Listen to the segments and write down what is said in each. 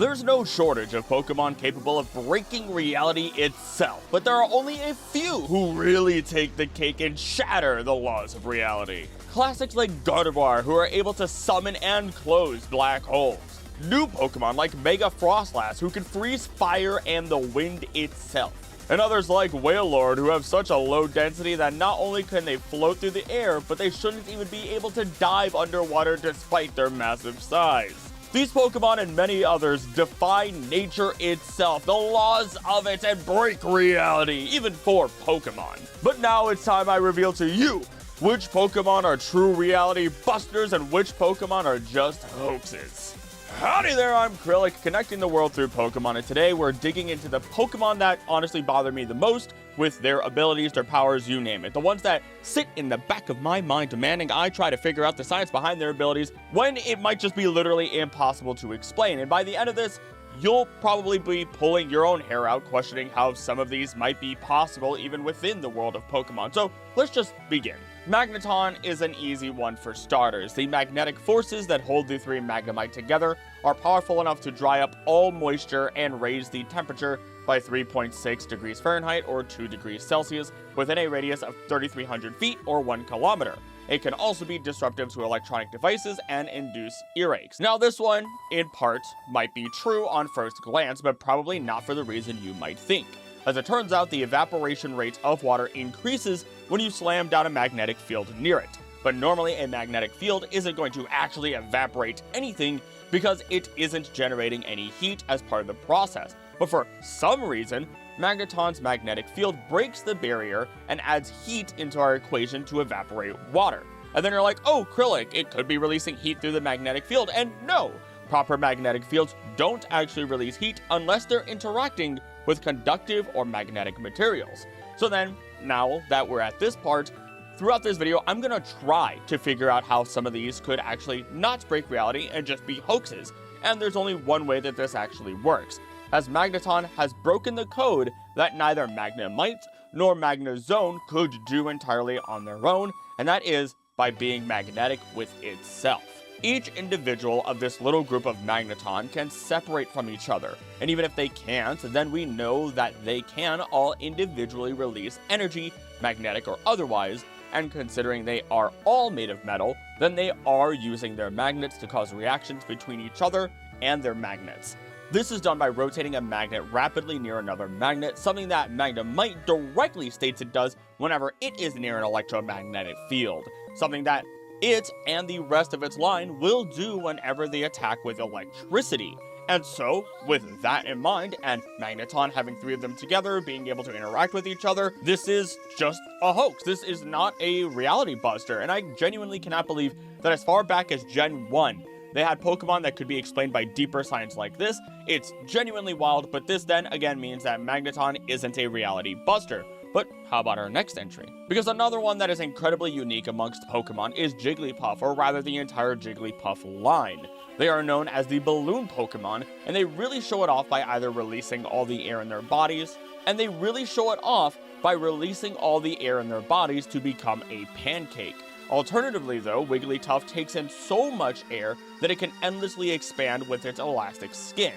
There's no shortage of Pokemon capable of breaking reality itself, but there are only a few who really take the cake and shatter the laws of reality. Classics like Gardevoir, who are able to summon and close black holes. New Pokemon like Mega Froslass, who can freeze fire and the wind itself. And others like Wailord, who have such a low density that not only can they float through the air, but they shouldn't even be able to dive underwater despite their massive size. These Pokemon and many others defy nature itself, the laws of it, and break reality, even for Pokemon. But now it's time I reveal to you which Pokemon are true reality busters and which Pokemon are just hoaxes. Howdy there, I'm Krillic, connecting the world through Pokemon, and today we're digging into the Pokemon that honestly bother me the most with their abilities, their powers, you name it. The ones that sit in the back of my mind demanding I try to figure out the science behind their abilities when it might just be literally impossible to explain. And by the end of this, you'll probably be pulling your own hair out, questioning how some of these might be possible even within the world of Pokemon. So let's just begin. Magneton is an easy one for starters. The magnetic forces that hold the three Magnemite together are powerful enough to dry up all moisture and raise the temperature by 3.6 degrees Fahrenheit or 2 degrees Celsius within a radius of 3,300 feet or 1 kilometer. It can also be disruptive to electronic devices and induce earaches. Now this one, in part, might be true on first glance, but probably not for the reason you might think. As it turns out, the evaporation rate of water increases when you slam down a magnetic field near it. But normally a magnetic field isn't going to actually evaporate anything because it isn't generating any heat as part of the process. But for some reason, Magneton's magnetic field breaks the barrier and adds heat into our equation to evaporate water. And then you're like, oh, Krillic, it could be releasing heat through the magnetic field. And no, proper magnetic fields don't actually release heat unless they're interacting with conductive or magnetic materials. So then, now that we're at this part, throughout this video, I'm gonna try to figure out how some of these could actually not break reality and just be hoaxes. And there's only one way that this actually works, as Magneton has broken the code that neither Magnemite nor Magnezone could do entirely on their own, and that is by being magnetic with itself. Each individual of this little group of Magneton can separate from each other, and even if they can't, then we know that they can all individually release energy, magnetic or otherwise, and considering they are all made of metal, then they are using their magnets to cause reactions between each other and their magnets. This is done by rotating a magnet rapidly near another magnet, something that Magnemite directly states it does whenever it is near an electromagnetic field, something that it and the rest of its line will do whenever they attack with electricity. And so, with that in mind, and Magneton having three of them together, being able to interact with each other, this is just a hoax. This is not a reality buster, and I genuinely cannot believe that as far back as Gen 1, they had Pokemon that could be explained by deeper science like this. It's genuinely wild, but this then again means that Magneton isn't a reality buster. But how about our next entry? Because another one that is incredibly unique amongst Pokemon is Jigglypuff, or rather the entire Jigglypuff line. They are known as the balloon Pokemon, and they really show it off by either releasing all the air in their bodies, and they really show it off by releasing all the air in their bodies to become a pancake. Alternatively though, Wigglytuff takes in so much air that it can endlessly expand with its elastic skin.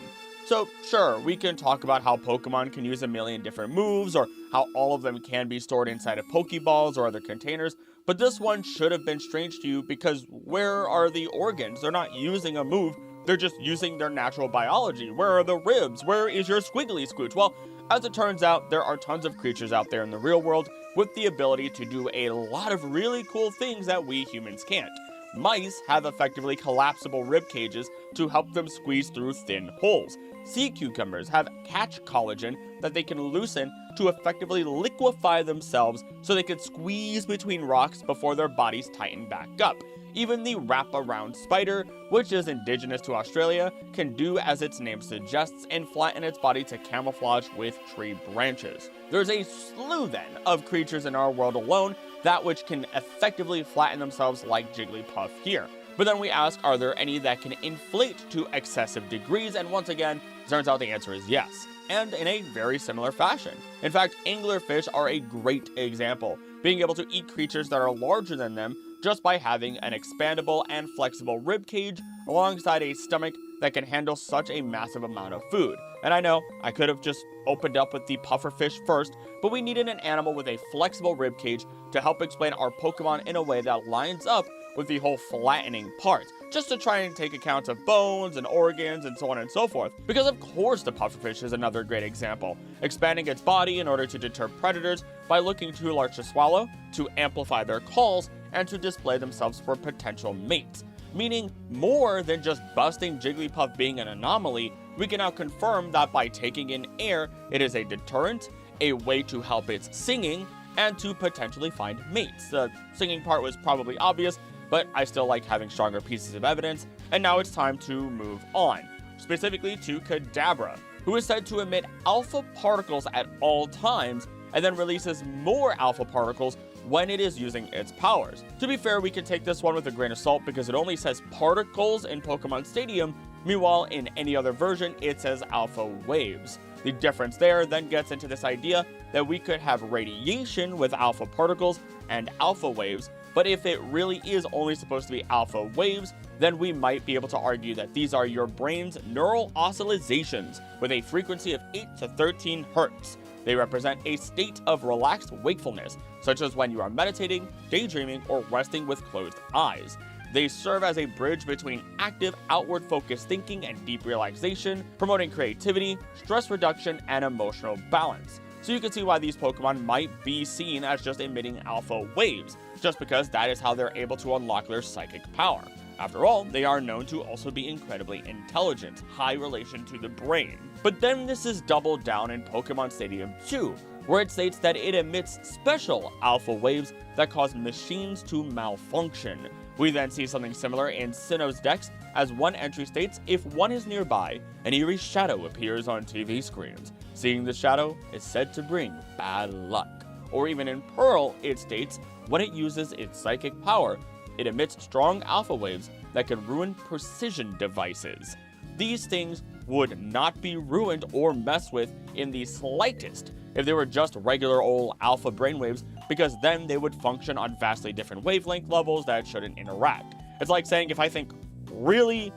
So sure, we can talk about how Pokemon can use a million different moves, or how all of them can be stored inside of Pokeballs or other containers, but this one should have been strange to you because where are the organs? They're not using a move, they're just using their natural biology. Where are the ribs? Where is your squiggly squooch? Well, as it turns out, there are tons of creatures out there in the real world with the ability to do a lot of really cool things that we humans can't. Mice have effectively collapsible rib cages to help them squeeze through thin holes. Sea cucumbers have catch collagen that they can loosen to effectively liquefy themselves so they can squeeze between rocks before their bodies tighten back up. Even the wrap-around spider, which is indigenous to Australia, can do as its name suggests and flatten its body to camouflage with tree branches. There's a slew then of creatures in our world alone that which can effectively flatten themselves like Jigglypuff here. But then we ask, are there any that can inflate to excessive degrees? And once again, turns out the answer is yes, and in a very similar fashion. In fact, anglerfish are a great example, being able to eat creatures that are larger than them just by having an expandable and flexible rib cage alongside a stomach that can handle such a massive amount of food. And I know, I could have just opened up with the pufferfish first, but we needed an animal with a flexible ribcage to help explain our Pokemon in a way that lines up with the whole flattening part, just to try and take account of bones and organs and so on and so forth. Because of course the pufferfish is another great example, expanding its body in order to deter predators by looking too large to swallow, to amplify their calls, and to display themselves for potential mates. Meaning more than just busting Jigglypuff being an anomaly, we can now confirm that by taking in air, it is a deterrent, a way to help its singing, and to potentially find mates. The singing part was probably obvious, but I still like having stronger pieces of evidence, and now it's time to move on, specifically to Kadabra, who is said to emit alpha particles at all times, and then releases more alpha particles when it is using its powers. To be fair, we can take this one with a grain of salt because it only says particles in Pokemon Stadium, meanwhile in any other version it says alpha waves. The difference there then gets into this idea that we could have radiation with alpha particles and alpha waves, but if it really is only supposed to be alpha waves, then we might be able to argue that these are your brain's neural oscillations with a frequency of 8 to 13 Hz. They represent a state of relaxed wakefulness, such as when you are meditating, daydreaming, or resting with closed eyes. They serve as a bridge between active, outward-focused thinking and deep relaxation, promoting creativity, stress reduction, and emotional balance. So you can see why these Pokemon might be seen as just emitting alpha waves, just because that is how they're able to unlock their psychic power. After all, they are known to also be incredibly intelligent, high relation to the brain. But then this is doubled down in Pokemon Stadium 2, where it states that it emits special alpha waves that cause machines to malfunction. We then see something similar in Sinnoh's Dex, as one entry states if one is nearby, an eerie shadow appears on TV screens. Seeing the shadow is said to bring bad luck. Or even in Pearl, it states when it uses its psychic power, it emits strong alpha waves that can ruin precision devices. These things would not be ruined or messed with in the slightest if they were just regular old alpha brainwaves, because then they would function on vastly different wavelength levels that shouldn't interact. It's like saying if I think really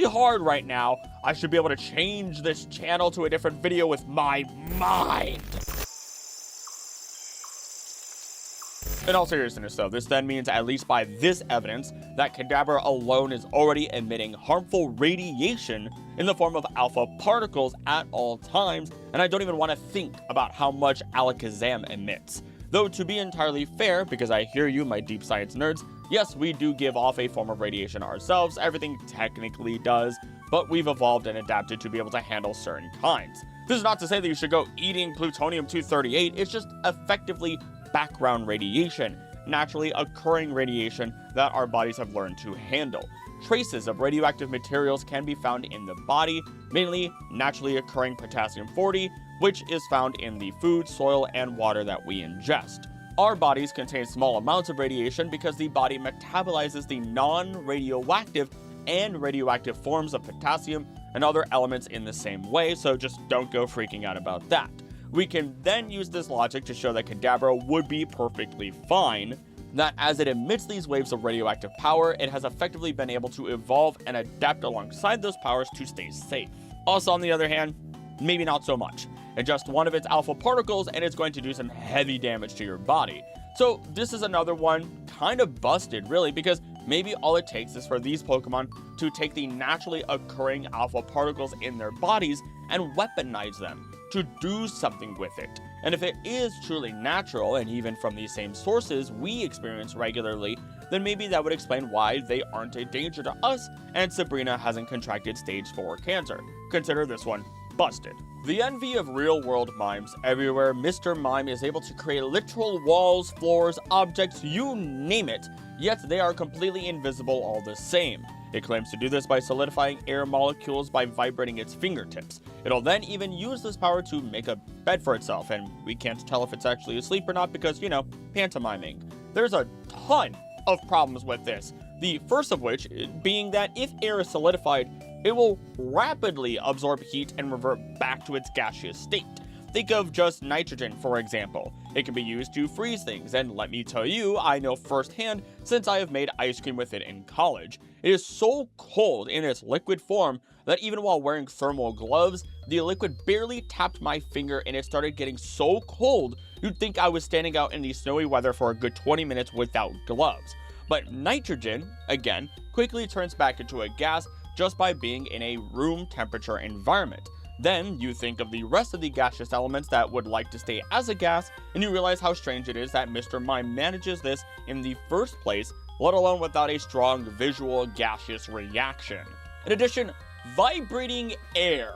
hard right now, I should be able to change this channel to a different video with my mind. In all seriousness though, this then means, at least by this evidence, that Kadabra alone is already emitting harmful radiation in the form of alpha particles at all times, and I don't even want to think about how much Alakazam emits. Though to be entirely fair, because I hear you my deep science nerds, yes, we do give off a form of radiation ourselves, everything technically does, but we've evolved and adapted to be able to handle certain kinds. This is not to say that you should go eating plutonium-238, it's just effectively background radiation, naturally occurring radiation that our bodies have learned to handle. Traces of radioactive materials can be found in the body, mainly naturally occurring potassium-40, which is found in the food, soil, and water that we ingest. Our bodies contain small amounts of radiation because the body metabolizes the non-radioactive and radioactive forms of potassium and other elements in the same way, so just don't go freaking out about that. We can then use this logic to show that Kadabra would be perfectly fine, that as it emits these waves of radioactive power, it has effectively been able to evolve and adapt alongside those powers to stay safe. Also, on the other hand, maybe not so much. Ingest one of its alpha particles and it's going to do some heavy damage to your body. So this is another one kind of busted, really, because maybe all it takes is for these Pokemon to take the naturally occurring alpha particles in their bodies and weaponize them to do something with it. And if it is truly natural, and even from these same sources we experience regularly, then maybe that would explain why they aren't a danger to us and Sabrina hasn't contracted stage 4 cancer. Consider this one busted. The envy of real-world mimes everywhere, Mr.Mime is able to create literal walls, floors, objects, you name it, yet they are completely invisible all the same. It claims to do this by solidifying air molecules by vibrating its fingertips. It'll then even use this power to make a bed for itself, and we can't tell if it's actually asleep or not because, you know, pantomiming. There's a ton of problems with this. The first of which being that if air is solidified, it will rapidly absorb heat and revert back to its gaseous state. Think of just nitrogen, for example. It can be used to freeze things, and let me tell you, I know firsthand since I have made ice cream with it in college. It is so cold in its liquid form that even while wearing thermal gloves, the liquid barely tapped my finger and it started getting so cold, you'd think I was standing out in the snowy weather for a good 20 minutes without gloves. But nitrogen, again, quickly turns back into a gas just by being in a room temperature environment. Then you think of the rest of the gaseous elements that would like to stay as a gas, and you realize how strange it is that Mr. Mime manages this in the first place, let alone without a strong visual gaseous reaction. In addition, vibrating air.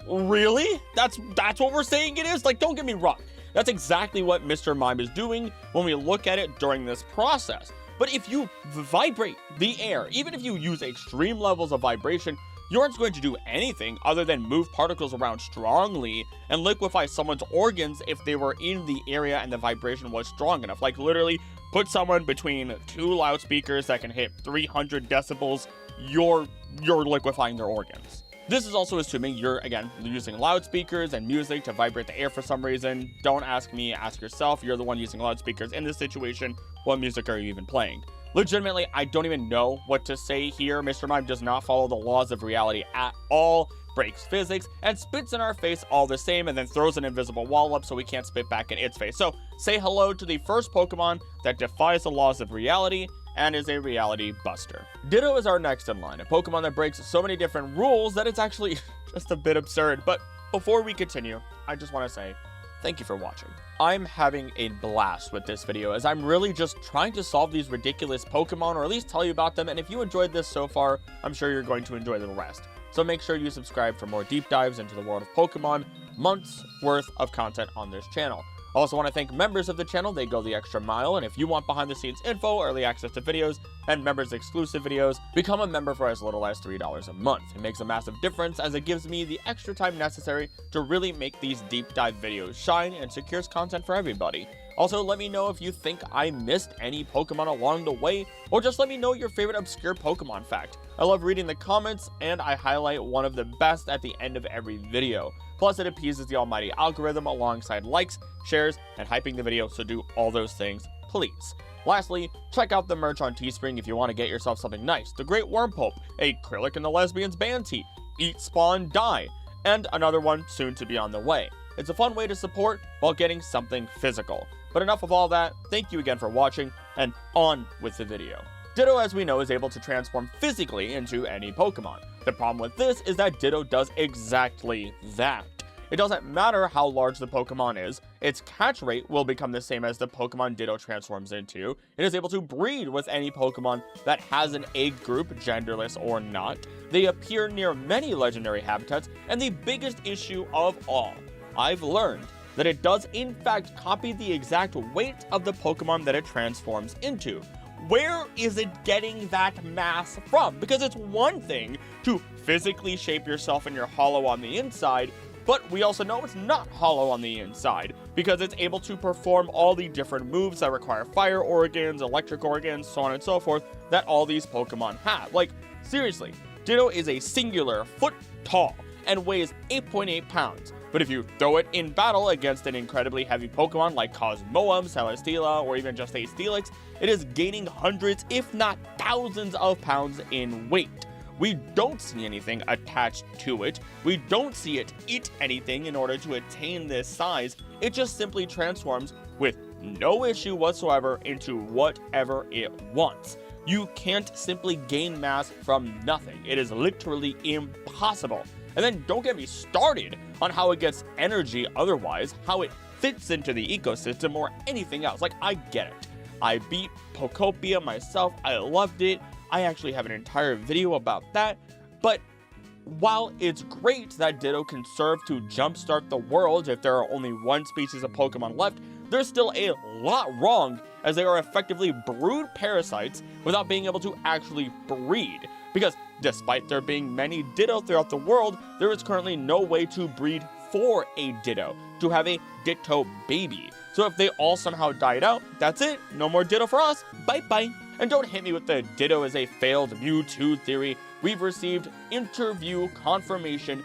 Really? That's what we're saying it is? Like, don't get me wrong. That's exactly what Mr. Mime is doing when we look at it during this process. But if you vibrate the air, even if you use extreme levels of vibration, you aren't going to do anything other than move particles around strongly and liquefy someone's organs if they were in the area and the vibration was strong enough. Like, literally, put someone between two loudspeakers that can hit 300 decibels, you're liquefying their organs. This is also assuming you're, again, using loudspeakers and music to vibrate the air for some reason. Don't ask me, ask yourself. You're the one using loudspeakers in this situation. What music are you even playing? Legitimately, I don't even know what to say here. Mr. Mime does not follow the laws of reality at all, breaks physics, and spits in our face all the same, and then throws an invisible wall up so we can't spit back in its face. So, say hello to the first Pokemon that defies the laws of reality and is a reality buster. Ditto is our next in line, a Pokemon that breaks so many different rules that it's actually just a bit absurd. But before we continue, I just want to say thank you for watching. I'm having a blast with this video as I'm really just trying to solve these ridiculous Pokemon, or at least tell you about them, and if you enjoyed this so far, I'm sure you're going to enjoy the rest. So make sure you subscribe for more deep dives into the world of Pokemon, months worth of content on this channel. I also want to thank members of the channel. They go the extra mile, and if you want behind the scenes info, early access to videos, and members exclusive videos, become a member for as little as $3 a month. It makes a massive difference as it gives me the extra time necessary to really make these deep dive videos shine and secures content for everybody. Also, let me know if you think I missed any Pokemon along the way, or just let me know your favorite obscure Pokemon fact. I love reading the comments, and I highlight one of the best at the end of every video. Plus, it appeases the almighty algorithm alongside likes, shares, and hyping the video, so do all those things, please. Lastly, check out the merch on Teespring if you want to get yourself something nice. The Great Wormpulp, a Krillix and the Lesbians band tee, Eat, Spawn, Die, and another one soon to be on the way. It's a fun way to support while getting something physical. But enough of all that, thank you again for watching, and on with the video. Ditto, as we know, is able to transform physically into any Pokemon. The problem with this is that Ditto does exactly that. It doesn't matter how large the Pokemon is, its catch rate will become the same as the Pokemon Ditto transforms into. It is able to breed with any Pokemon that has an egg group, genderless or not. They appear near many legendary habitats, and the biggest issue of all, I've learned that it does in fact copy the exact weight of the Pokemon that it transforms into. Where is it getting that mass from? Because it's one thing to physically shape yourself and you're hollow on the inside, but we also know it's not hollow on the inside, because it's able to perform all the different moves that require fire organs, electric organs, so on and so forth, that all these Pokemon have. Like, seriously, Ditto is a singular foot tall and weighs 8.8 pounds. But if you throw it in battle against an incredibly heavy Pokemon like Cosmoem, Celesteela, or even just a Steelix, it is gaining hundreds, if not thousands of pounds in weight. We don't see anything attached to it. We don't see it eat anything in order to attain this size. It just simply transforms with no issue whatsoever into whatever it wants. You can't simply gain mass from nothing. It is literally impossible. And then don't get me started on how it gets energy otherwise, how it fits into the ecosystem or anything else. Like, I get it. I beat Pokopia myself. I loved it. I actually have an entire video about that. But while it's great that Ditto can serve to jumpstart the world if there are only one species of Pokemon left, there's still a lot wrong, as they are effectively brood parasites without being able to actually breed. Because despite there being many Ditto throughout the world, there is currently no way to breed for a Ditto, to have a Ditto baby. So if they all somehow died out, that's it. No more Ditto for us. Bye-bye. And don't hit me with the Ditto is a failed Mewtwo theory. We've received interview confirmation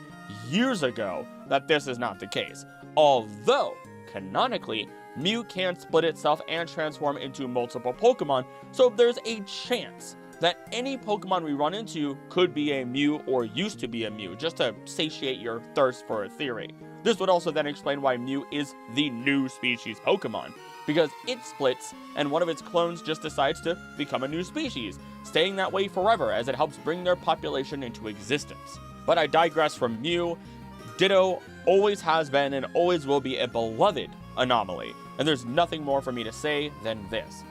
years ago that this is not the case. Although, canonically, Mew can split itself and transform into multiple Pokemon, so there's a chance that any Pokemon we run into could be a Mew or used to be a Mew, just to satiate your thirst for a theory. This would also then explain why Mew is the new species Pokemon, because it splits and one of its clones just decides to become a new species, staying that way forever as it helps bring their population into existence. But I digress from Mew. Ditto always has been and always will be a beloved anomaly, and there's nothing more for me to say than this.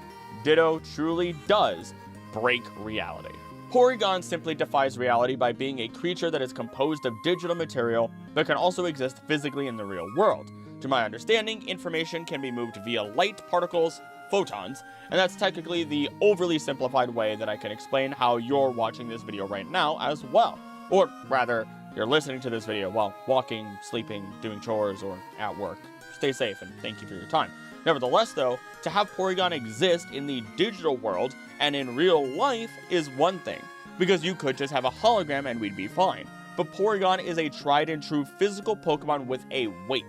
Ditto truly does break reality. Porygon simply defies reality by being a creature that is composed of digital material but can also exist physically in the real world. To my understanding, information can be moved via light particles, photons, and that's technically the overly simplified way that I can explain how you're watching this video right now as well. Or rather, you're listening to this video while walking, sleeping, doing chores, or at work. Stay safe and thank you for your time. Nevertheless though, to have Porygon exist in the digital world and in real life is one thing, because you could just have a hologram and we'd be fine. But Porygon is a tried and true physical Pokemon with a weight,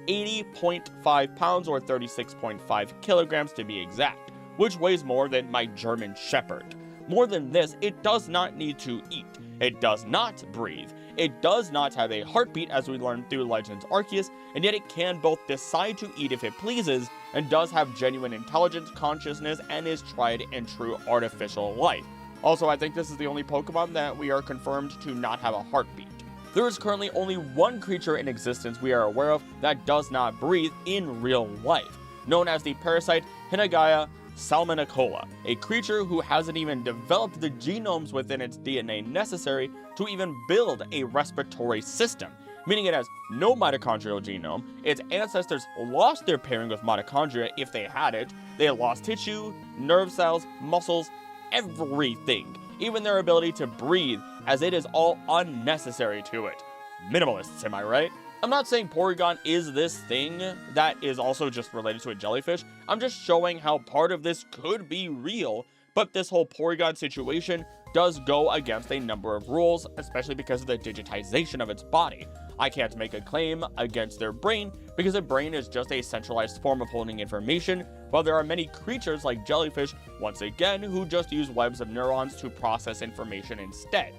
80.5 pounds or 36.5 kilograms to be exact, which weighs more than my German Shepherd. More than this, it does not need to eat, it does not breathe, it does not have a heartbeat as we learned through Legends Arceus, and yet it can both decide to eat if it pleases, and does have genuine intelligence, consciousness, and is tried and true artificial life. Also, I think this is the only Pokemon that we are confirmed to not have a heartbeat. There is currently only one creature in existence we are aware of that does not breathe in real life, known as the parasite Hinagaya salmonicola, a creature who hasn't even developed the genomes within its DNA necessary to even build a respiratory system, meaning it has no mitochondrial genome. Its ancestors lost their pairing with mitochondria if they had it. They lost tissue, nerve cells, muscles, everything, even their ability to breathe, as it is all unnecessary to it. Minimalists, am I right? I'm not saying Porygon is this thing that is also just related to a jellyfish. I'm just showing how part of this could be real, but this whole Porygon situation does go against a number of rules, especially because of the digitization of its body. I can't make a claim against their brain, because a brain is just a centralized form of holding information, while there are many creatures like jellyfish, once again, who just use webs of neurons to process information instead.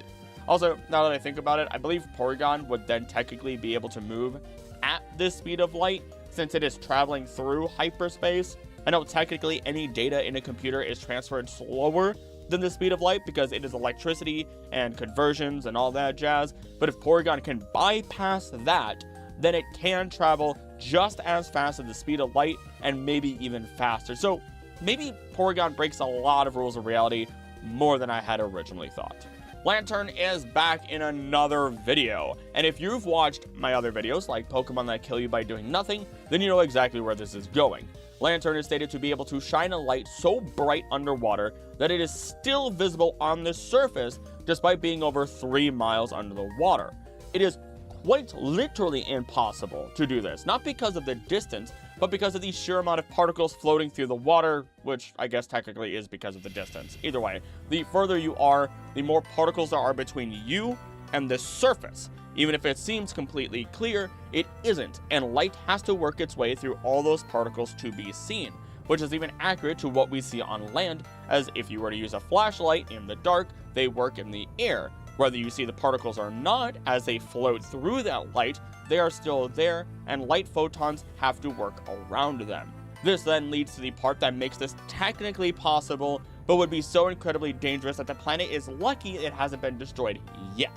Also, now that I think about it, I believe Porygon would then technically be able to move at the speed of light, since it is traveling through hyperspace. I know technically any data in a computer is transferred slower than the speed of light because it is electricity and conversions and all that jazz, but if Porygon can bypass that, then it can travel just as fast as the speed of light and maybe even faster. So maybe Porygon breaks a lot of rules of reality more than I had originally thought. Lanturn is back in another video, and if you've watched my other videos like Pokemon that kill you by doing nothing, then you know exactly where this is going. Lanturn is stated to be able to shine a light so bright underwater that it is still visible on the surface despite being over 3 miles under the water. It is quite literally impossible to do this, not because of the distance, but because of the sheer amount of particles floating through the water, which I guess technically is because of the distance. Either way, the further you are, the more particles there are between you and the surface. Even if it seems completely clear, it isn't, and light has to work its way through all those particles to be seen, which is even accurate to what we see on land, as if you were to use a flashlight in the dark, they work in the air. Whether you see the particles or not, as they float through that light, they are still there, and light photons have to work around them. This then leads to the part that makes this technically possible, but would be so incredibly dangerous that the planet is lucky it hasn't been destroyed yet.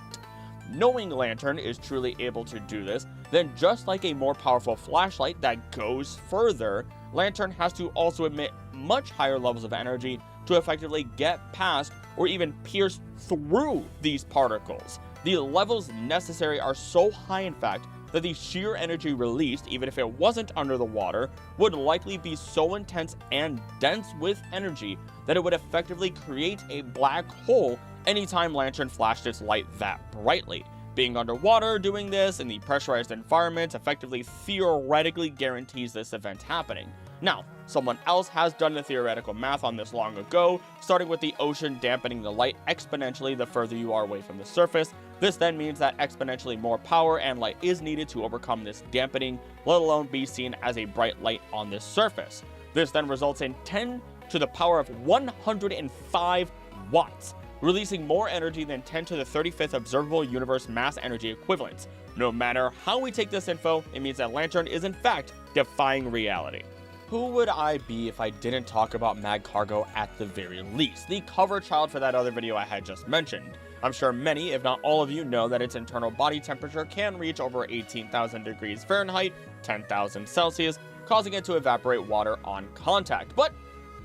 Knowing Lanturn is truly able to do this, then just like a more powerful flashlight that goes further, Lanturn has to also emit much higher levels of energy to effectively get past or even pierce through these particles. The levels necessary are so high, in fact, that the sheer energy released, even if it wasn't under the water, would likely be so intense and dense with energy that it would effectively create a black hole anytime Lanturn flashed its light that brightly. Being underwater doing this in the pressurized environment effectively theoretically guarantees this event happening. Now, someone else has done the theoretical math on this long ago, starting with the ocean dampening the light exponentially the further you are away from the surface, This then means that exponentially more power and light is needed to overcome this dampening, let alone be seen as a bright light on this surface. This then results in 10 to the power of 105 watts, releasing more energy than 10 to the 35th observable universe mass energy equivalents. No matter how we take this info, it means that Lanturn is in fact defying reality. Who would I be if I didn't talk about Magcargo at the very least, the cover child for that other video I had just mentioned? I'm sure many, if not all of you, know that its internal body temperature can reach over 18,000 degrees Fahrenheit, 10,000 Celsius, causing it to evaporate water on contact. But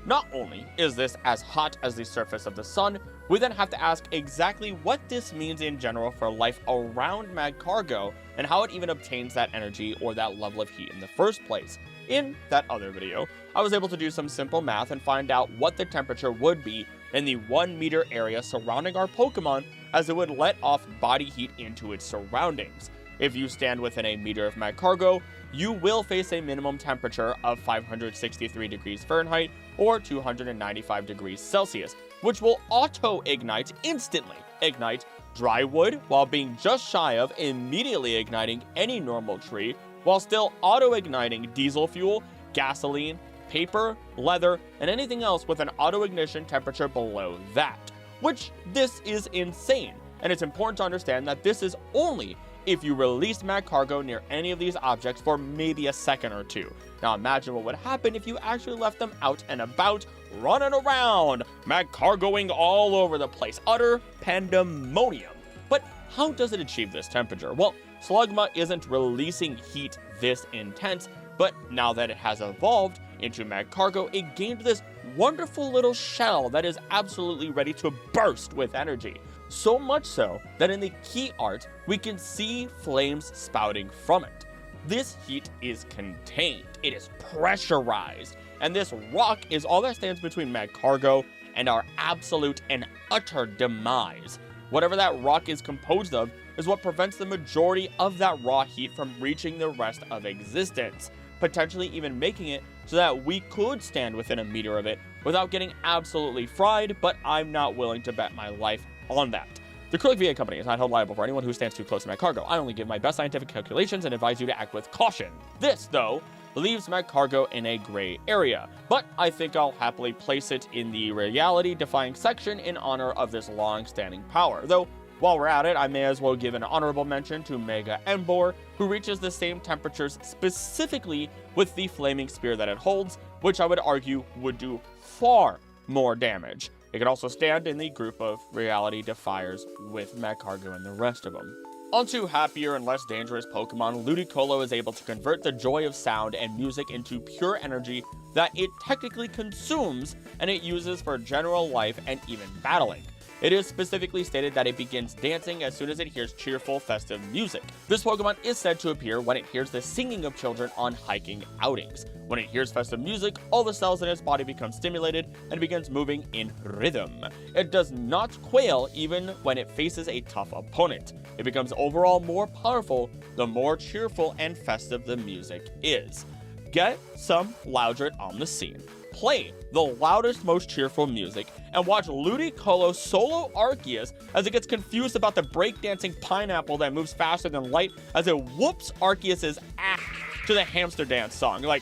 not only is this as hot as the surface of the sun, we then have to ask exactly what this means in general for life around Magcargo and how it even obtains that energy or that level of heat in the first place. In that other video, I was able to do some simple math and find out what the temperature would be in the 1 meter area surrounding our Pokemon, as it would let off body heat into its surroundings. If you stand within a meter of Magcargo, you will face a minimum temperature of 563 degrees Fahrenheit or 295 degrees Celsius, which will auto-ignite instantly. Ignite dry wood while being just shy of immediately igniting any normal tree, while still auto-igniting diesel fuel, gasoline, paper, leather, and anything else with an auto-ignition temperature below that. Which, this is insane, and it's important to understand that this is only if you release Magcargo near any of these objects for maybe a second or two. Now imagine what would happen if you actually left them out and about, running around, Magcargoing all over the place. Utter pandemonium. But how does it achieve this temperature? Well, Slugma isn't releasing heat this intense, but now that it has evolved into Magcargo, it gained this wonderful little shell that is absolutely ready to burst with energy. So much so that in the key art, we can see flames spouting from it. This heat is contained, it is pressurized, and this rock is all that stands between Magcargo and our absolute and utter demise. Whatever that rock is composed of is what prevents the majority of that raw heat from reaching the rest of existence, potentially even making it so that we could stand within a meter of it without getting absolutely fried, but I'm not willing to bet my life on that. The Acrylic VA Company is not held liable for anyone who stands too close to Magcargo. I only give my best scientific calculations and advise you to act with caution. This, though, leaves Magcargo in a gray area, but I think I'll happily place it in the reality-defying section in honor of this long-standing power. Though, while we're at it, I may as well give an honorable mention to Mega Emboar, who reaches the same temperatures specifically with the flaming spear that it holds, which I would argue would do far more damage. It can also stand in the group of reality defiers with Magcargo and the rest of them. Onto happier and less dangerous Pokemon, Ludicolo is able to convert the joy of sound and music into pure energy that it technically consumes and it uses for general life and even battling. It is specifically stated that it begins dancing as soon as it hears cheerful, festive music. This Pokemon is said to appear when it hears the singing of children on hiking outings. When it hears festive music, all the cells in its body become stimulated and begins moving in rhythm. It does not quail even when it faces a tough opponent. It becomes overall more powerful the more cheerful and festive the music is. Get some Loudred on the scene. Play the loudest, most cheerful music, and watch Ludicolo solo Arceus as it gets confused about the breakdancing pineapple that moves faster than light as it whoops Arceus's ass to the hamster dance song. Like,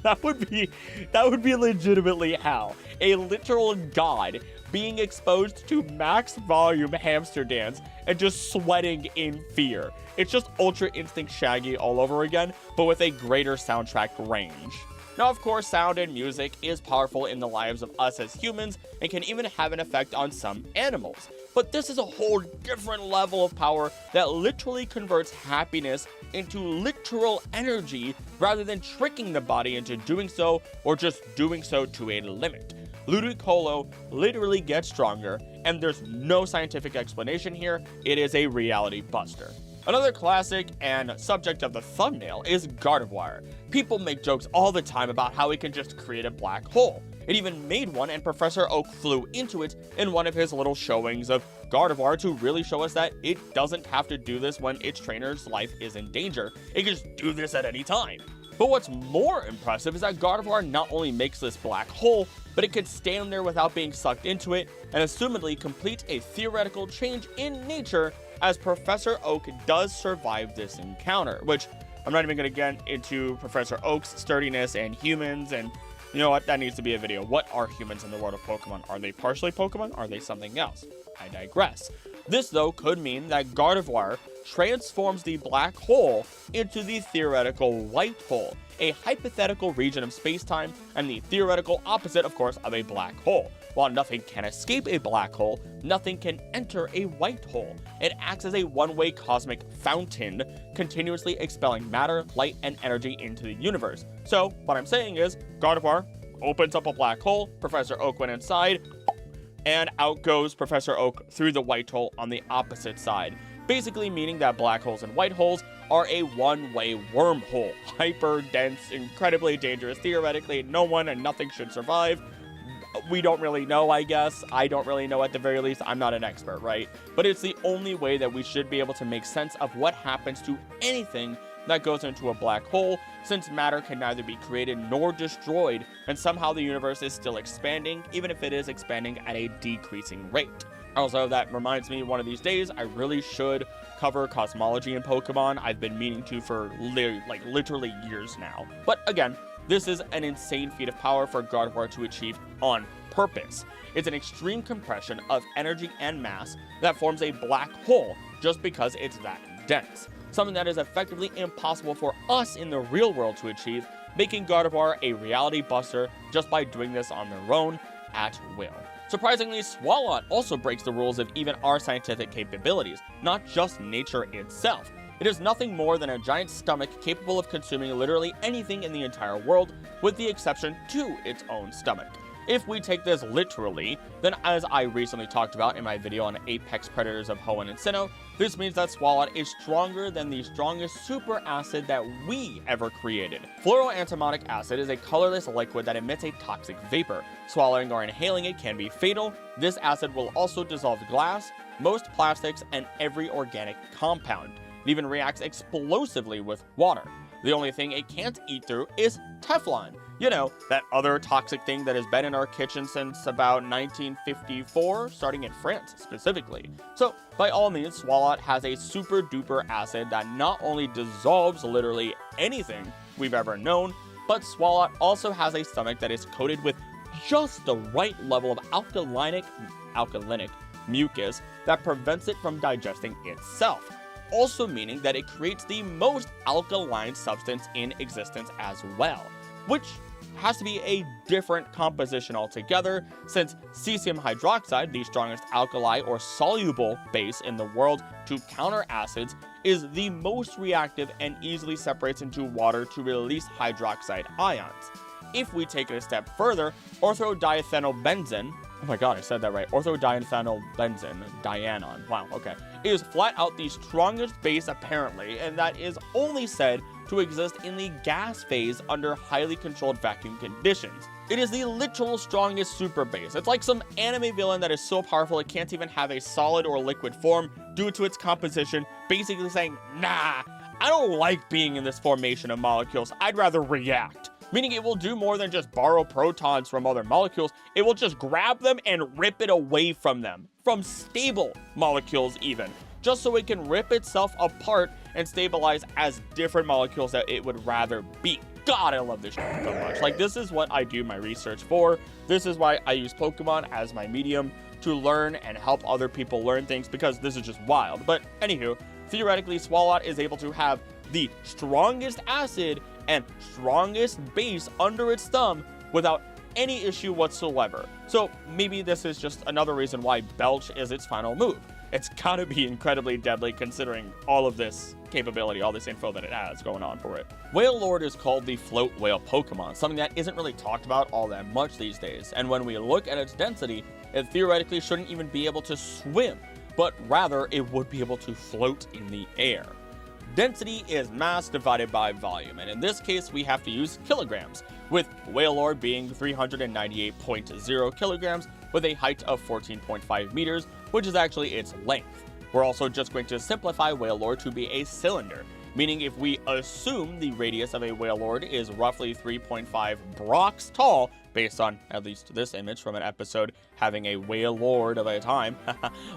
that would be legitimately how a literal god being exposed to max volume hamster dance and just sweating in fear. It's just Ultra Instinct Shaggy all over again, but with a greater soundtrack range. Now, of course, sound and music is powerful in the lives of us as humans and can even have an effect on some animals. But this is a whole different level of power that literally converts happiness into literal energy rather than tricking the body into doing so or just doing so to a limit. Ludicolo literally gets stronger, and there's no scientific explanation here. It is a reality buster. Another classic and subject of the thumbnail is Gardevoir. People make jokes all the time about how it can just create a black hole. It even made one, and Professor Oak flew into it in one of his little showings of Gardevoir to really show us that it doesn't have to do this when its trainer's life is in danger. It can just do this at any time. But what's more impressive is that Gardevoir not only makes this black hole, but it could stand there without being sucked into it, and assumedly complete a theoretical change in nature as Professor Oak does survive this encounter, which I'm not even going to get into Professor Oak's sturdiness and humans, and you know what, that needs to be a video. What are humans in the world of Pokemon? Are they partially Pokemon? Are they something else? I digress. This, though, could mean that Gardevoir transforms the black hole into the theoretical white hole, a hypothetical region of space-time, and the theoretical opposite, of course, of a black hole. While nothing can escape a black hole, nothing can enter a white hole. It acts as a one-way cosmic fountain, continuously expelling matter, light, and energy into the universe. So, what I'm saying is, Gardevoir opens up a black hole, Professor Oak went inside, and out goes Professor Oak through the white hole on the opposite side. Basically meaning that black holes and white holes are a one-way wormhole. Hyper dense, incredibly dangerous. Theoretically, no one and nothing should survive. We don't really know, I guess. I don't really know at the very least. I'm not an expert, right? But it's the only way that we should be able to make sense of what happens to anything that goes into a black hole, since matter can neither be created nor destroyed, and somehow the universe is still expanding, even if it is expanding at a decreasing rate. Also, that reminds me, one of these days, I really should cover cosmology in Pokemon. I've been meaning to for literally years now. But again, this is an insane feat of power for Gardevoir to achieve on purpose. It's an extreme compression of energy and mass that forms a black hole just because it's that dense. Something that is effectively impossible for us in the real world to achieve, making Gardevoir a reality buster just by doing this on their own at will. Surprisingly, Swalot also breaks the rules of even our scientific capabilities, not just nature itself. It is nothing more than a giant stomach capable of consuming literally anything in the entire world, with the exception to its own stomach. If we take this literally, then as I recently talked about in my video on apex predators of Hoenn and Sinnoh, this means that Swalot is stronger than the strongest super acid that we ever created. Fluoroantimonic acid is a colorless liquid that emits a toxic vapor. Swallowing or inhaling it can be fatal. This acid will also dissolve glass, most plastics, and every organic compound. It even reacts explosively with water. The only thing it can't eat through is Teflon. You know, that other toxic thing that has been in our kitchen since about 1954, starting in France specifically. So, by all means, Swalot has a super duper acid that not only dissolves literally anything we've ever known, but Swalot also has a stomach that is coated with just the right level of alkalinic mucus that prevents it from digesting itself. Also meaning that it creates the most alkaline substance in existence as well, which has to be a different composition altogether, since cesium hydroxide, the strongest alkali or soluble base in the world to counter acids, is the most reactive and easily separates into water to release hydroxide ions. If we take it a step further, orthodiethylbenzene, oh my god, I said that right, orthodiethylbenzene, dianon, wow, okay, is flat out the strongest base apparently, and that is only said to exist in the gas phase under highly controlled vacuum conditions. It is the literal strongest super base. It's like some anime villain that is so powerful it can't even have a solid or liquid form due to its composition, basically saying, nah, I don't like being in this formation of molecules, I'd rather react. Meaning it will do more than just borrow protons from other molecules, it will just grab them and rip it away from them, from stable molecules even, just so it can rip itself apart and stabilize as different molecules that it would rather be. God, I love this shit so much. Like, this is what I do my research for. This is why I use Pokemon as my medium to learn and help other people learn things, because this is just wild. But anywho, theoretically, Swalot is able to have the strongest acid and strongest base under its thumb without any issue whatsoever. So maybe this is just another reason why Belch is its final move. It's gotta be incredibly deadly considering all of this capability, all this info that it has going on for it. Wailord is called the float whale Pokemon, something that isn't really talked about all that much these days, and when we look at its density, it theoretically shouldn't even be able to swim, but rather it would be able to float in the air. Density is mass divided by volume, and in this case we have to use kilograms, with Wailord being 398.0 kilograms with a height of 14.5 meters, which is actually its length. We're also just going to simplify Wailord to be a cylinder. meaning if we assume the radius of a Wailord is roughly 3.5 Brocks tall, based on at least this image from an episode having a Wailord of a time,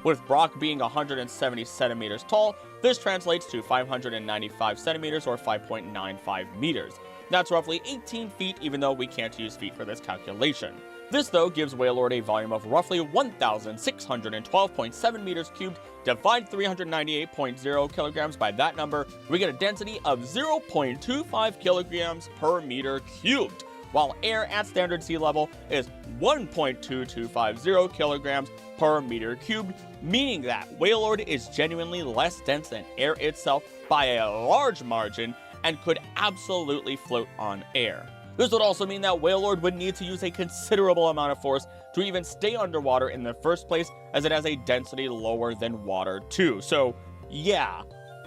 with Brock being 170 centimeters tall, this translates to 595 centimeters or 5.95 meters. That's roughly 18 feet, even though we can't use feet for this calculation. This, though, gives Wailord a volume of roughly 1,612.7 meters cubed. Divide 398.0 kilograms by that number, we get a density of 0.25 kilograms per meter cubed, while air at standard sea level is 1.2250 kilograms per meter cubed, meaning that Wailord is genuinely less dense than air itself by a large margin and could absolutely float on air. This would also mean that Wailord would need to use a considerable amount of force to even stay underwater in the first place, as it has a density lower than water too. So yeah,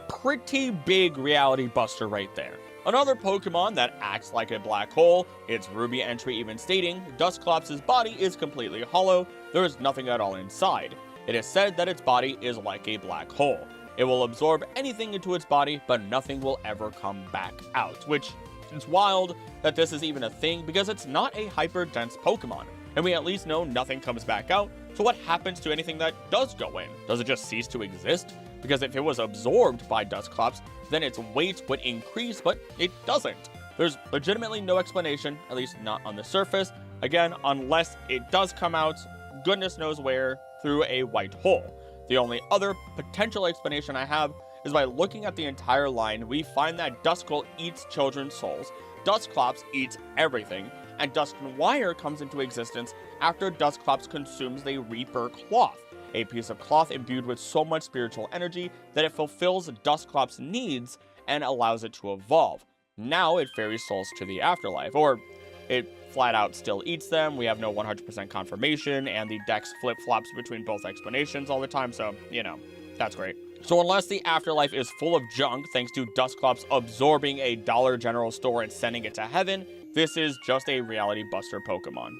pretty big reality buster right there. Another Pokemon that acts like a black hole, its Ruby entry even stating, Dusclops' body is completely hollow, there is nothing at all inside. It is said that its body is like a black hole. It will absorb anything into its body, but nothing will ever come back out, which it's wild that this is even a thing because it's not a hyper-dense Pokemon, and we at least know nothing comes back out, so what happens to anything that does go in? Does it just cease to exist? Because if it was absorbed by Dusclops, then its weight would increase, but it doesn't. There's legitimately no explanation, at least not on the surface, again, unless it does come out, goodness knows where, through a white hole. The only other potential explanation I have is by looking at the entire line, we find that Duskull eats children's souls, Dusclops eats everything, and Dusknoir comes into existence after Dusclops consumes the Reaper Cloth, a piece of cloth imbued with so much spiritual energy that it fulfills Dusclops' needs and allows it to evolve. Now it ferries souls to the afterlife, or it flat out still eats them. We have no 100% confirmation, and the dex flip-flops between both explanations all the time, so, you know, that's great. So unless the afterlife is full of junk thanks to Dusclops absorbing a Dollar General store and sending it to heaven, this is just a reality buster Pokemon.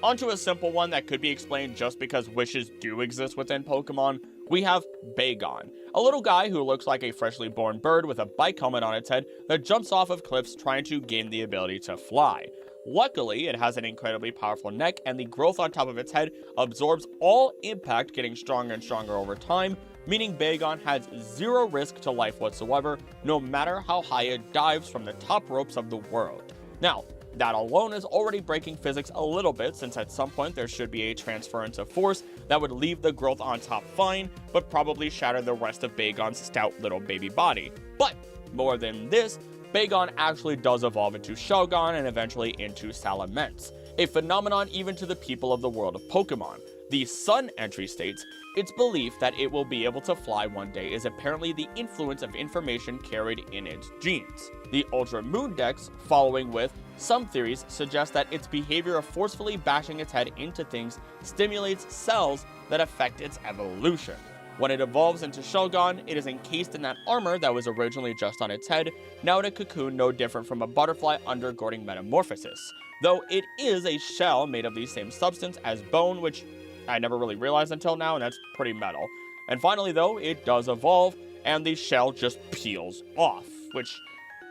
Onto a simple one that could be explained just because wishes do exist within Pokemon, we have Bagon, a little guy who looks like a freshly born bird with a bike helmet on its head that jumps off of cliffs trying to gain the ability to fly. Luckily, it has an incredibly powerful neck, and the growth on top of its head absorbs all impact, getting stronger and stronger over time, meaning Bagon has zero risk to life whatsoever, no matter how high it dives from the top ropes of the world. Now, that alone is already breaking physics a little bit, since at some point there should be a transference of force that would leave the growth on top fine, but probably shatter the rest of Bagon's stout little baby body. But more than this, Bagon actually does evolve into Shogun and eventually into Salamence, a phenomenon even to the people of the world of Pokemon. The Sun entry states, its belief that it will be able to fly one day is apparently the influence of information carried in its genes. The Ultra Moon Dex, following with, some theories suggest that its behavior of forcefully bashing its head into things stimulates cells that affect its evolution. When it evolves into Shogun, it is encased in that armor that was originally just on its head, now in a cocoon no different from a butterfly undergoing metamorphosis, though it is a shell made of the same substance as bone, which I never really realized until now, and that's pretty metal. And finally, though, it does evolve, and the shell just peels off, which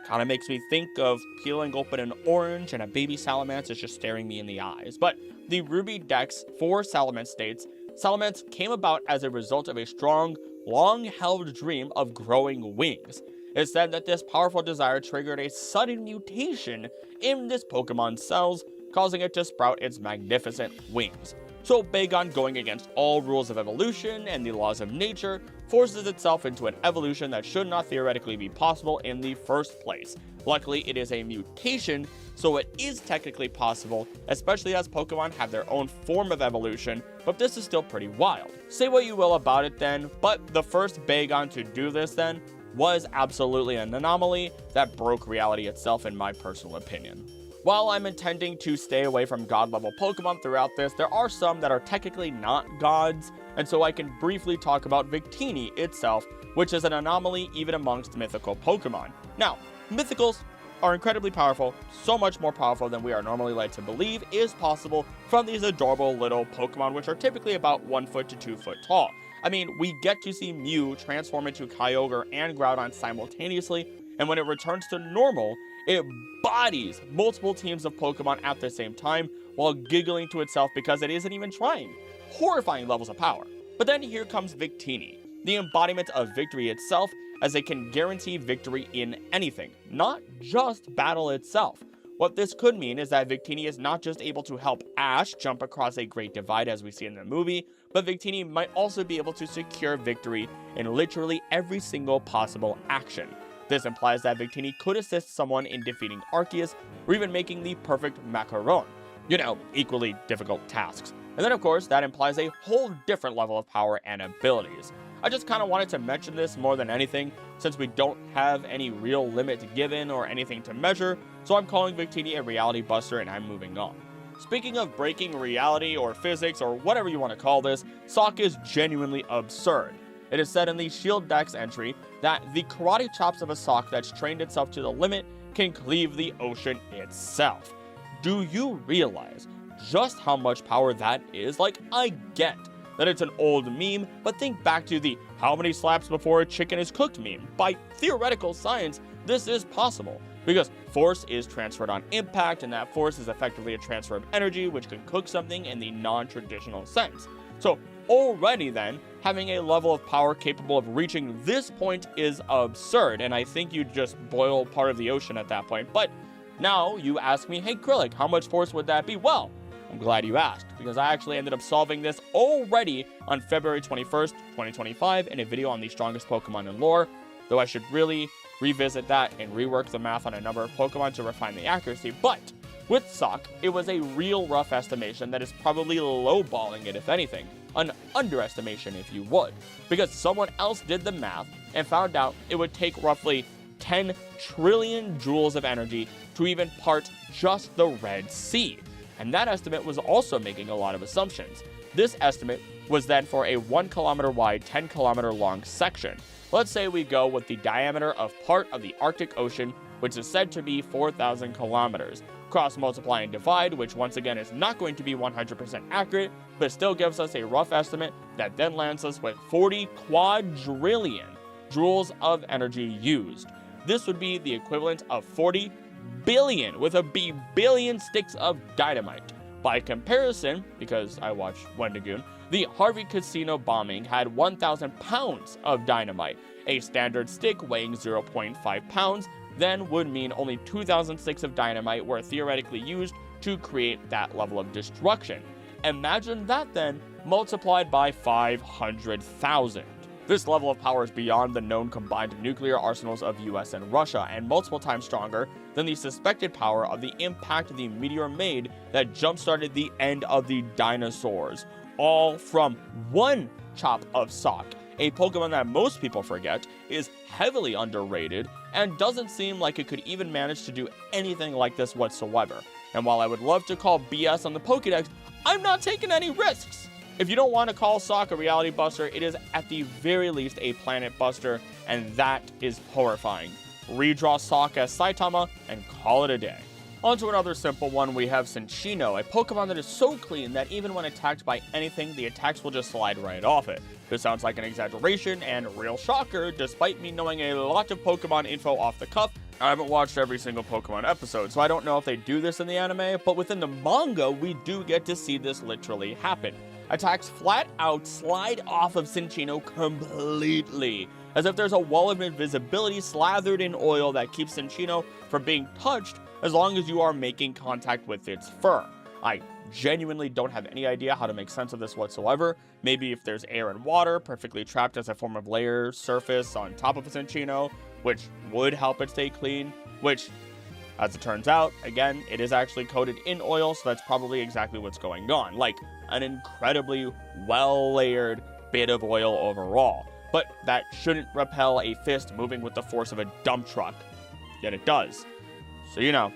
kind of makes me think of peeling open an orange and a baby Salamence is just staring me in the eyes. But the Ruby Dex for Salamence states, Salamence came about as a result of a strong, long-held dream of growing wings. It said that this powerful desire triggered a sudden mutation in this Pokemon's cells, causing it to sprout its magnificent wings. So Bagon, going against all rules of evolution and the laws of nature, forces itself into an evolution that should not theoretically be possible in the first place. Luckily, it is a mutation, so it is technically possible, especially as Pokemon have their own form of evolution, but this is still pretty wild. Say what you will about it then, but the first Bagon to do this then was absolutely an anomaly that broke reality itself in my personal opinion. While I'm intending to stay away from god-level Pokemon throughout this, there are some that are technically not gods, and so I can briefly talk about Victini itself, which is an anomaly even amongst mythical Pokemon. Now, mythicals are incredibly powerful, so much more powerful than we are normally led to believe is possible from these adorable little Pokemon, which are typically about 1 foot to 2 foot tall. I mean, we get to see Mew transform into Kyogre and Groudon simultaneously, and when it returns to normal, it bodies multiple teams of Pokemon at the same time while giggling to itself because it isn't even trying. Horrifying levels of power. But then here comes Victini, the embodiment of victory itself, as it can guarantee victory in anything, not just battle itself. What this could mean is that Victini is not just able to help Ash jump across a great divide as we see in the movie, but Victini might also be able to secure victory in literally every single possible action. This implies that Victini could assist someone in defeating Arceus, or even making the perfect macaron. Equally difficult tasks. And then of course, that implies a whole different level of power and abilities. I just kind of wanted to mention this more than anything, since we don't have any real limit given or anything to measure, so I'm calling Victini a reality buster and I'm moving on. Speaking of breaking reality or physics or whatever you want to call this, Sawk is genuinely absurd. It is said in the Shield Dex entry that the karate chops of a Sawk that's trained itself to the limit can cleave the ocean itself. Do you realize just how much power that is? Like, I get that it's an old meme, but think back to the how many slaps before a chicken is cooked meme. By theoretical science, this is possible, because force is transferred on impact, and that force is effectively a transfer of energy, which can cook something in the non-traditional sense. So already then, having a level of power capable of reaching this point is absurd, and I think you just boil part of the ocean at that point. But now you ask me, hey Krillic, how much force would that be? Well, I'm glad you asked, because I actually ended up solving this already on February 21st, 2025 in a video on the strongest Pokemon in lore, though I should really revisit that and rework the math on a number of Pokemon to refine the accuracy. But with Sawk, it was a real rough estimation that is probably lowballing it, if anything, an underestimation if you would, because someone else did the math and found out it would take roughly 10 trillion joules of energy to even part just the Red Sea. And that estimate was also making a lot of assumptions. This estimate was then for a 1 kilometer wide, 10 kilometer long section. Let's say we go with the diameter of part of the Arctic Ocean, which is said to be 4,000 kilometers. Cross multiply and divide, which once again is not going to be 100% accurate, but still gives us a rough estimate that then lands us with 40 quadrillion joules of energy used. This would be the equivalent of 40 billion, with a billion sticks of dynamite. By comparison, because I watched Wendigoon, the Harvey Casino bombing had 1,000 pounds of dynamite. A standard stick weighing 0.5 pounds then would mean only 2,000 sticks of dynamite were theoretically used to create that level of destruction. Imagine that then multiplied by 500,000. This level of power is beyond the known combined nuclear arsenals of US and Russia, and multiple times stronger than the suspected power of the impact the meteor made that jump-started the end of the dinosaurs, all from one chop of Sawk, a Pokemon that most people forget is heavily underrated and doesn't seem like it could even manage to do anything like this whatsoever. And while I would love to call BS on the Pokédex, I'm not taking any risks. If you don't want to call Sawk a reality buster, it is at the very least a planet buster, and that is horrifying. Redraw Sawk as Saitama and call it a day. On to another simple one, we have Cinccino, a Pokemon that is so clean that even when attacked by anything, the attacks will just slide right off it. This sounds like an exaggeration and real shocker, despite me knowing a lot of Pokemon info off the cuff. I haven't watched every single Pokemon episode, so I don't know if they do this in the anime, but within the manga, we do get to see this literally happen. Attacks flat out slide off of Cinccino completely, as if there's a wall of invisibility slathered in oil that keeps Cinccino from being touched as long as you are making contact with its fur. I genuinely don't have any idea how to make sense of this whatsoever. Maybe if there's air and water perfectly trapped as a form of layer surface on top of a Cinccino, which would help it stay clean, which, as it turns out, again, it is actually coated in oil, so that's probably exactly what's going on. Like, an incredibly well-layered bit of oil overall. But that shouldn't repel a fist moving with the force of a dump truck. Yet it does. So you know,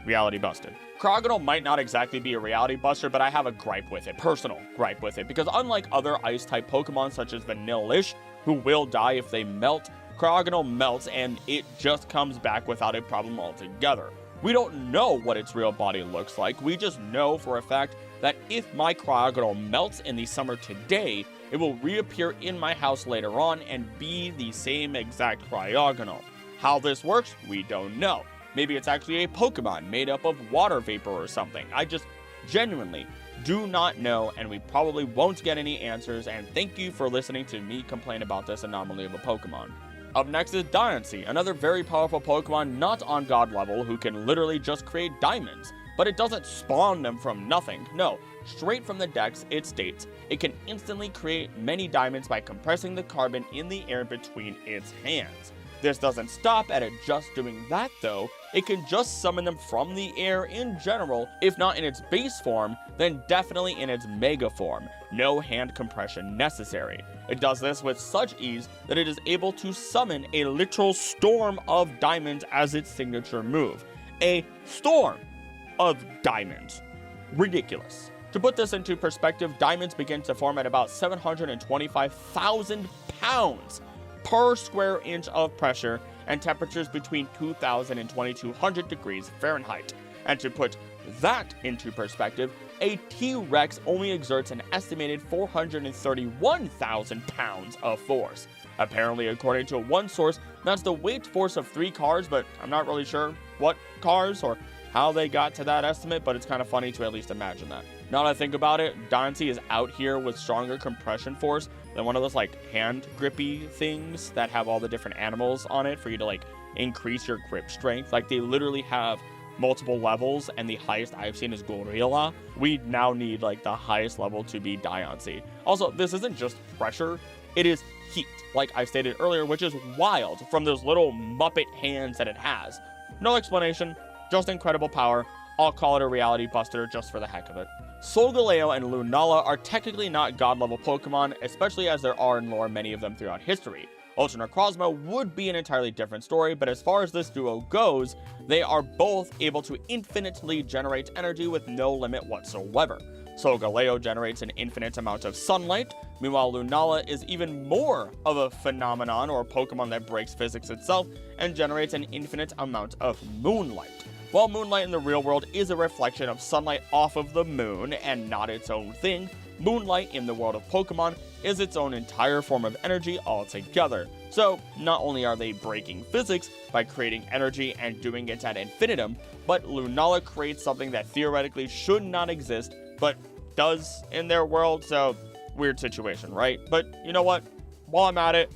reality busted. Cryogonal might not exactly be a reality buster, but I have a gripe with it, personal gripe with it, because unlike other ice-type Pokemon such as Vanillish, who will die if they melt, Cryogonal melts and it just comes back without a problem altogether. We don't know what its real body looks like, we just know for a fact that if my Cryogonal melts in the summer today, it will reappear in my house later on and be the same exact Cryogonal. How this works, we don't know. Maybe it's actually a Pokemon made up of water vapor or something. I just genuinely do not know, and we probably won't get any answers, and thank you for listening to me complain about this anomaly of a Pokemon. Up next is Diancie, another very powerful Pokemon not on God level who can literally just create diamonds. But it doesn't spawn them from nothing. No, straight from the dex, it states it can instantly create many diamonds by compressing the carbon in the air between its hands. This doesn't stop at it just doing that though. It can just summon them from the air in general, if not in its base form, then definitely in its mega form. No hand compression necessary. It does this with such ease that it is able to summon a literal storm of diamonds as its signature move. A storm of diamonds. Ridiculous. To put this into perspective, diamonds begin to form at about 725,000 pounds per square inch of pressure and temperatures between 2,000 and 2,200 degrees Fahrenheit. And to put that into perspective, a T-Rex only exerts an estimated 431,000 pounds of force. Apparently, according to one source, that's the weight force of 3 cars, but I'm not really sure what cars or how they got to that estimate, but it's kind of funny to at least imagine that. Now that I think about it, Diancie is out here with stronger compression force than one of those like hand grippy things that have all the different animals on it for you to like increase your grip strength. Like they literally have multiple levels, and the highest I've seen is Gorilla. We now need like the highest level to be Diancie. Also, this isn't just pressure, it is heat, like I stated earlier, which is wild from those little Muppet hands that it has. No explanation, just incredible power. I'll call it a reality buster just for the heck of it. Solgaleo and Lunala are technically not god-level Pokemon, especially as there are in lore many of them throughout history. Ultra Necrozma would be an entirely different story, but as far as this duo goes, they are both able to infinitely generate energy with no limit whatsoever. Solgaleo generates an infinite amount of sunlight, meanwhile Lunala is even more of a phenomenon or Pokemon that breaks physics itself and generates an infinite amount of moonlight. While moonlight in the real world is a reflection of sunlight off of the moon and not its own thing, moonlight in the world of Pokemon is its own entire form of energy altogether. So, not only are they breaking physics by creating energy and doing it ad infinitum, but Lunala creates something that theoretically should not exist, but does in their world, so weird situation, right? But you know what? While I'm at it,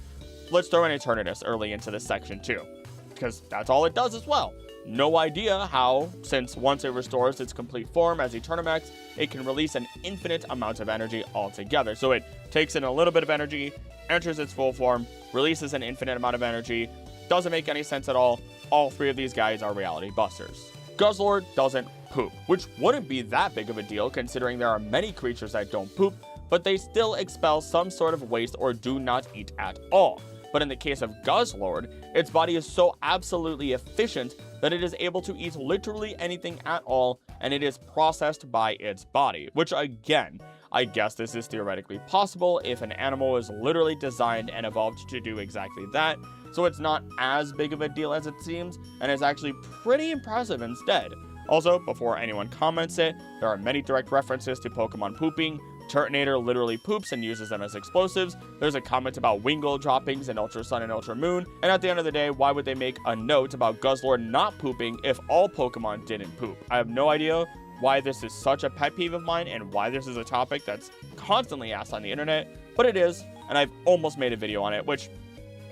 let's throw an Eternatus early into this section too, because that's all it does as well. No idea how, since once it restores its complete form as Eternatus, it can release an infinite amount of energy altogether. So it takes in a little bit of energy, enters its full form, releases an infinite amount of energy. Doesn't make any sense at all. All 3 of these guys are reality busters. Guzzlord doesn't poop, which wouldn't be that big of a deal considering there are many creatures that don't poop, but they still expel some sort of waste or do not eat at all. But in the case of Guzzlord, its body is so absolutely efficient that it is able to eat literally anything at all, and it is processed by its body, which again, I guess this is theoretically possible if an animal is literally designed and evolved to do exactly that, so it's not as big of a deal as it seems, and is actually pretty impressive instead. Also, before anyone comments it, there are many direct references to Pokemon pooping. Turtonator literally poops and uses them as explosives. There's a comment about Wingull droppings in Ultra Sun and Ultra Moon. And at the end of the day, why would they make a note about Guzzlord not pooping if all Pokemon didn't poop? I have no idea why this is such a pet peeve of mine and why this is a topic that's constantly asked on the internet, but it is, and I've almost made a video on it, which,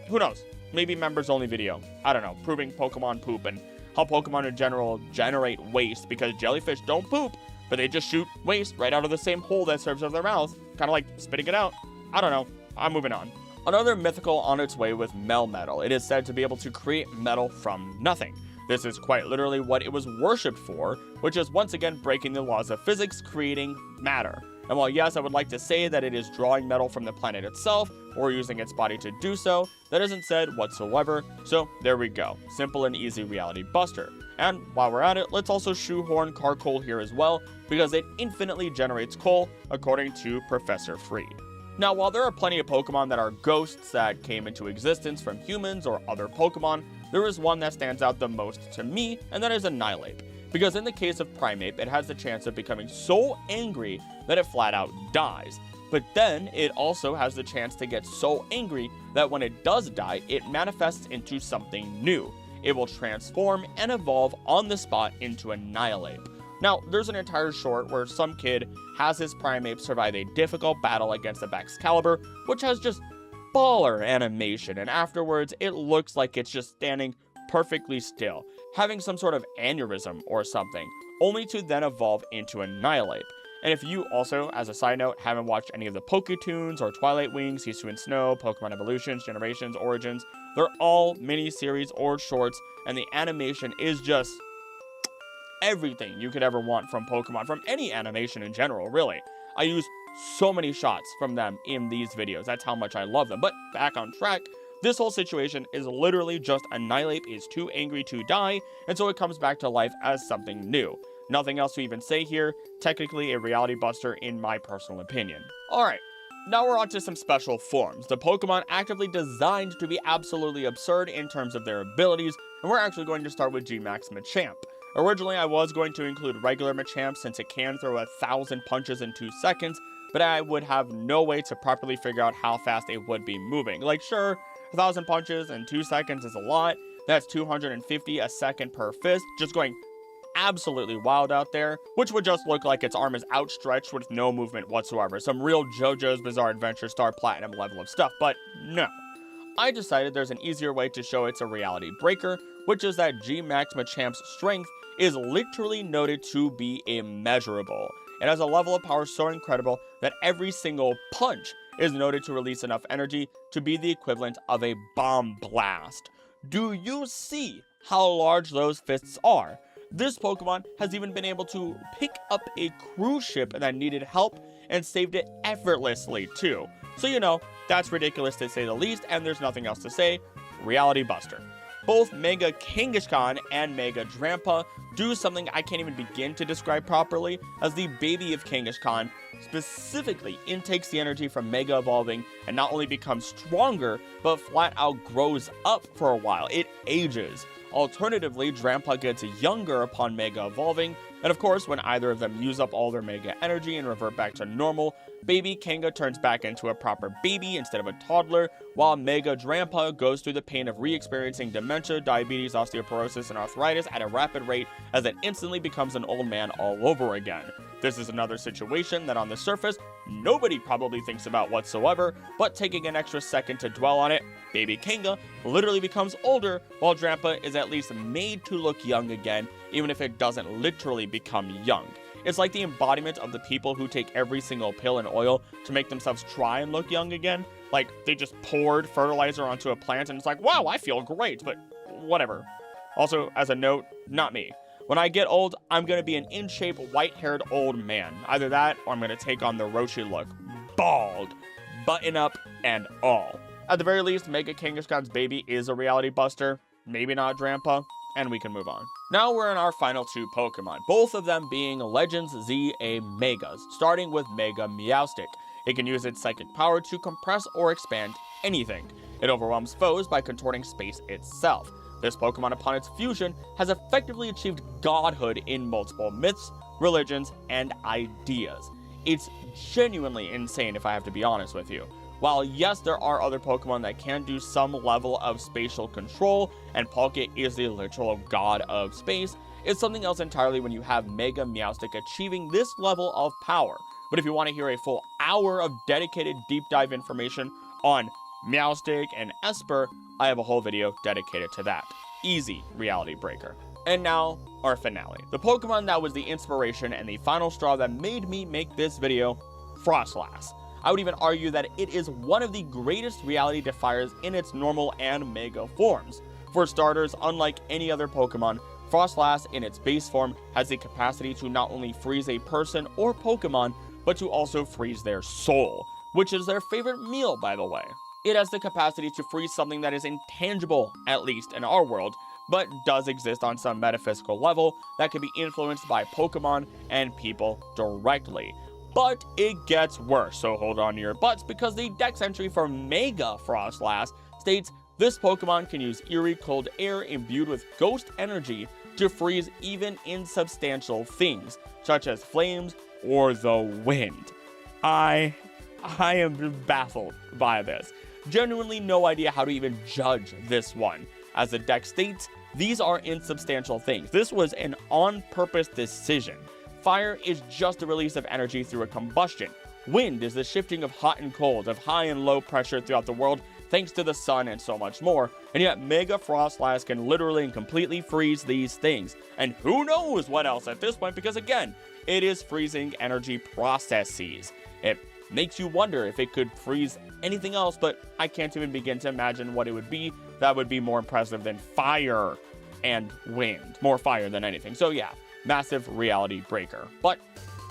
who knows, maybe members only video. I don't know, proving Pokemon poop and how Pokemon in general generate waste because jellyfish don't poop, but they just shoot waste right out of the same hole that serves as their mouth, kind of like spitting it out. I don't know. I'm moving on. Another mythical on its way with Melmetal. It is said to be able to create metal from nothing. This is quite literally what it was worshipped for, which is once again breaking the laws of physics, creating matter. And while yes, I would like to say that it is drawing metal from the planet itself, or using its body to do so, that isn't said whatsoever, so there we go. Simple and easy reality buster. And while we're at it, let's also shoehorn Carcoal here as well, because it infinitely generates coal, according to Professor Freed. Now, while there are plenty of Pokemon that are ghosts that came into existence from humans or other Pokemon, there is one that stands out the most to me, and that is Annihilape. Because in the case of Primeape, it has the chance of becoming so angry that it flat out dies. But then it also has the chance to get so angry that when it does die, it manifests into something new. It will transform and evolve on the spot into Annihilape. Now, there's an entire short where some kid has his Primeape survive a difficult battle against the Excalibur, which has just baller animation, and afterwards it looks like it's just standing perfectly still, having some sort of aneurysm or something, only to then evolve into Annihilape. And if you also, as a side note, haven't watched any of the Poketoons or Twilight Wings, Hisu and Snow, Pokemon Evolutions, Generations, Origins, they're all mini-series or shorts, and the animation is just everything you could ever want from Pokemon, from any animation in general, really. I use so many shots from them in these videos. That's how much I love them. But back on track, this whole situation is literally just Annihilape is too angry to die, and so it comes back to life as something new. Nothing else to even say here. Technically a reality buster in my personal opinion. Alright, now we're on to some special forms. The Pokemon actively designed to be absolutely absurd in terms of their abilities, and we're actually going to start with GMax Machamp. Originally, I was going to include regular Machamp since it can throw 1,000 punches in 2 seconds, but I would have no way to properly figure out how fast it would be moving. Like, sure, 1,000 punches in 2 seconds is a lot. That's 250 a second per fist, just going absolutely wild out there, which would just look like its arm is outstretched with no movement whatsoever. Some real JoJo's Bizarre Adventure Star Platinum level of stuff, but no. I decided there's an easier way to show it's a reality breaker, which is that GMax Machamp's strength is literally noted to be immeasurable. It has a level of power so incredible that every single punch is noted to release enough energy to be the equivalent of a bomb blast. Do you see how large those fists are? This Pokemon has even been able to pick up a cruise ship that needed help and saved it effortlessly too. So you know, that's ridiculous to say the least, and there's nothing else to say. Reality buster. Both Mega Kangaskhan and Mega Drampa do something I can't even begin to describe properly, as the baby of Kangaskhan specifically intakes the energy from Mega Evolving and not only becomes stronger, but flat out grows up for a while. It ages. Alternatively, Drampa gets younger upon Mega Evolving, and of course, when either of them use up all their Mega energy and revert back to normal, baby Kanga turns back into a proper baby instead of a toddler, while Mega Drampa goes through the pain of re-experiencing dementia, diabetes, osteoporosis, and arthritis at a rapid rate as it instantly becomes an old man all over again. This is another situation that on the surface, nobody probably thinks about whatsoever, but taking an extra second to dwell on it, baby Kanga literally becomes older, while Drampa is at least made to look young again, even if it doesn't literally become young. It's like the embodiment of the people who take every single pill and oil to make themselves try and look young again. Like, they just poured fertilizer onto a plant and it's like, wow, I feel great, but whatever. Also, as a note, not me. When I get old, I'm going to be an in-shape, white-haired old man. Either that, or I'm going to take on the Roshi look. Bald. Button up and all. At the very least, Mega Kangaskhan's baby is a reality buster. Maybe not Drampa. And we can move on. Now we're in our final 2 Pokemon, both of them being Legends ZA Megas, starting with Mega Meowstic. It can use its psychic power to compress or expand anything. It overwhelms foes by contorting space itself. This Pokemon, upon its fusion, has effectively achieved godhood in multiple myths, religions, and ideas. It's genuinely insane if I have to be honest with you. While yes, there are other Pokemon that can do some level of spatial control, and Palkia is the literal god of space, it's something else entirely when you have Mega Meowstic achieving this level of power. But if you want to hear a full hour of dedicated deep dive information on Meowstic and Esper, I have a whole video dedicated to that. Easy reality breaker. And now, our finale. The Pokemon that was the inspiration and the final straw that made me make this video, Froslass. I would even argue that it is one of the greatest reality defiers in its normal and mega forms. For starters, unlike any other Pokemon, Froslass in its base form has the capacity to not only freeze a person or Pokemon, but to also freeze their soul, which is their favorite meal, by the way. It has the capacity to freeze something that is intangible, at least in our world, but does exist on some metaphysical level that can be influenced by Pokemon and people directly. But it gets worse, so hold on to your butts, because the dex entry for Mega Froslass states this Pokemon can use eerie cold air imbued with ghost energy to freeze even insubstantial things, such as flames or the wind. I I am baffled by this. Genuinely no idea how to even judge this one. As the deck states, these are insubstantial things. This was an on-purpose decision. Fire is just the release of energy through a combustion. Wind is the shifting of hot and cold, of high and low pressure throughout the world, thanks to the sun and so much more. And yet Mega Froslass can literally and completely freeze these things. And who knows what else at this point, because again, it is freezing energy processes. It makes you wonder if it could freeze anything else, but I can't even begin to imagine what it would be that would be more impressive than fire and wind. More fire than anything. So yeah, massive reality breaker. But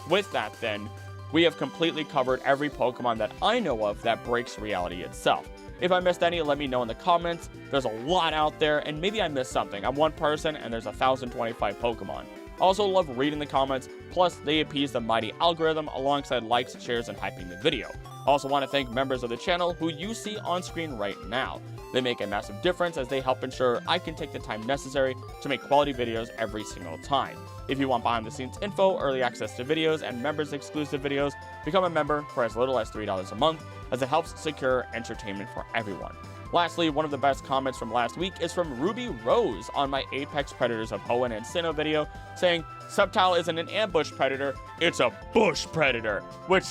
with that then, we have completely covered every Pokemon that I know of that breaks reality itself. If I missed any, let me know in the comments. There's a lot out there, and maybe I missed something. I'm one person, and there's 1,025 Pokemon. I also love reading the comments, plus they appease the mighty algorithm alongside likes, shares, and hyping the video. I also want to thank members of the channel who you see on screen right now. They make a massive difference as they help ensure I can take the time necessary to make quality videos every single time. If you want behind the scenes info, early access to videos, and members exclusive videos, become a member for as little as $3 a month, as it helps secure entertainment for everyone. Lastly, one of the best comments from last week is from Ruby Rose on my Apex Predators of Hoenn and Sinnoh video, saying, Sceptile isn't an ambush predator, it's a bush predator, which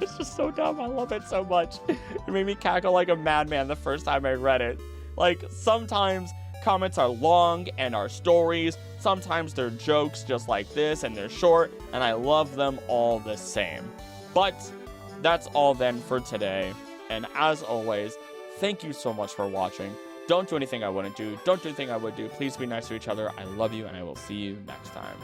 is just so dumb. I love it so much. It made me cackle like a madman the first time I read it. Like, sometimes comments are long and are stories, sometimes they're jokes just like this and they're short, and I love them all the same. But that's all then for today, and as always, thank you so much for watching. Don't do anything I wouldn't do. Don't do anything I would do. Please be nice to each other. I love you, and I will see you next time.